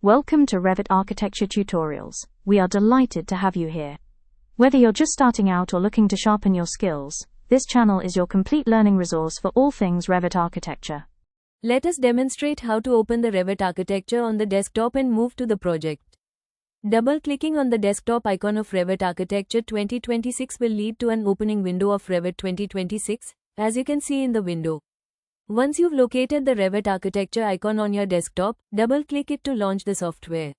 Welcome to Revit Architecture Tutorials. We are delighted to have you here. Whether you're just starting out or looking to sharpen your skills, this channel is your complete learning resource for all things Revit architecture. Let us demonstrate how to open the Revit architecture on the desktop and move to the project. Double-clicking on the desktop icon of Revit Architecture 2026 will lead to an opening window of Revit 2026, as you can see in the window. Once you've located the Revit Architecture icon on your desktop, double-click it to launch the software.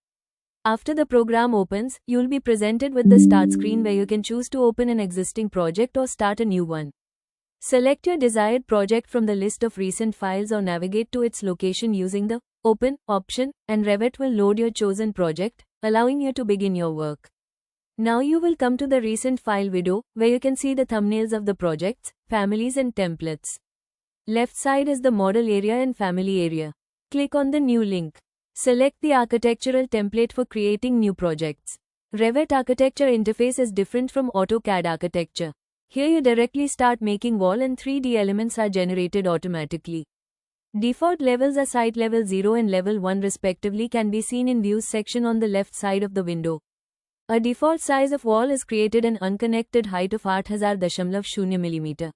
After the program opens, you'll be presented with the Start screen where you can choose to open an existing project or start a new one. Select your desired project from the list of recent files or navigate to its location using the Open option, and Revit will load your chosen project, allowing you to begin your work. Now you will come to the Recent File window, where you can see the thumbnails of the projects, families and templates. Left side is the model area and family area. Click on the new link. Select the architectural template for creating new projects. Revit architecture interface is different from AutoCAD architecture. Here you directly start making wall and 3D elements are generated automatically. Default levels are site level 0 and level 1 respectively can be seen in Views section on the left side of the window. A default size of wall is created and unconnected height of 8000.0 mm.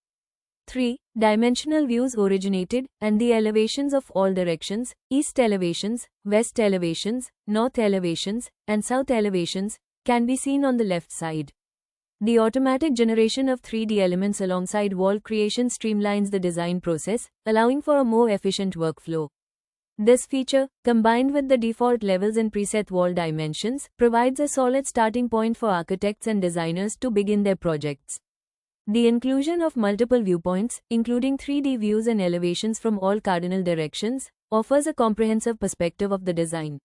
3. Dimensional views originated, and the elevations of all directions, east elevations, west elevations, north elevations, and south elevations, can be seen on the left side. The automatic generation of 3D elements alongside wall creation streamlines the design process, allowing for a more efficient workflow. This feature, combined with the default levels and preset wall dimensions, provides a solid starting point for architects and designers to begin their projects. The inclusion of multiple viewpoints, including 3D views and elevations from all cardinal directions, offers a comprehensive perspective of the design.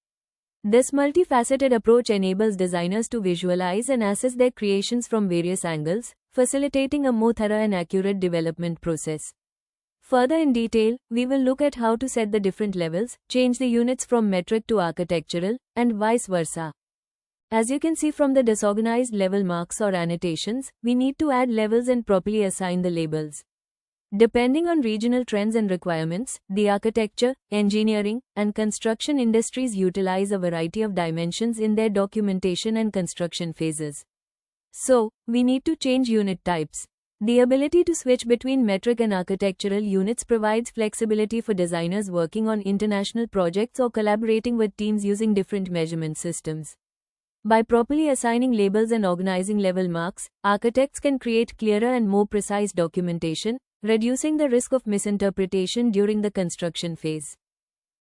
This multifaceted approach enables designers to visualize and assess their creations from various angles, facilitating a more thorough and accurate development process. Further in detail, we will look at how to set the different levels, change the units from metric to architectural, and vice versa. As you can see from the disorganized level marks or annotations, we need to add levels and properly assign the labels. Depending on regional trends and requirements, the architecture, engineering, and construction industries utilize a variety of dimensions in their documentation and construction phases. So, we need to change unit types. The ability to switch between metric and architectural units provides flexibility for designers working on international projects or collaborating with teams using different measurement systems. By properly assigning labels and organizing level marks, architects can create clearer and more precise documentation, reducing the risk of misinterpretation during the construction phase.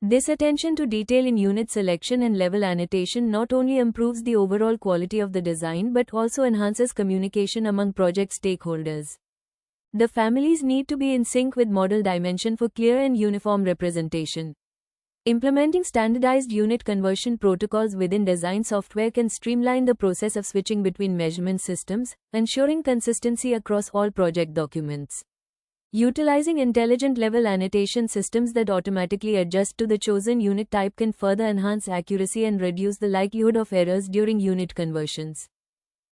This attention to detail in unit selection and level annotation not only improves the overall quality of the design but also enhances communication among project stakeholders. The families need to be in sync with model dimension for clear and uniform representation. Implementing standardized unit conversion protocols within design software can streamline the process of switching between measurement systems, ensuring consistency across all project documents. Utilizing intelligent level annotation systems that automatically adjust to the chosen unit type can further enhance accuracy and reduce the likelihood of errors during unit conversions.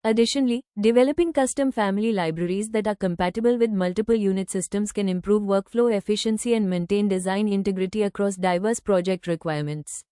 Additionally, developing custom family libraries that are compatible with multiple unit systems can improve workflow efficiency and maintain design integrity across diverse project requirements.